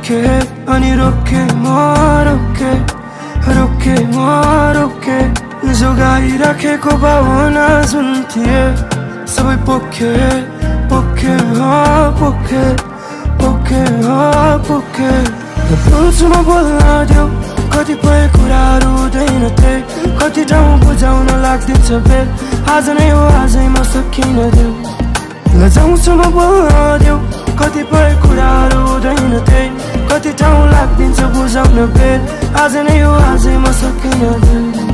रोके अनि रोके म रोके जोगाइराखेको भावना जुन थिए सबै पोखे बोल्छु म बोल्न देऊ कतिपय कुराहरू हुँदैन थिए कति ठाउँ बुझाउन लाग्दैछ बेल आज नै हो आजैमा सकिन देऊ लजाउँछु म बोल्न देऊ कतिपय कुराहरू हुँदैन थिए कति ठाउँ लाग्दिन्छ बुझाउन बेल आज नै हो आजैमा सकिन देऊ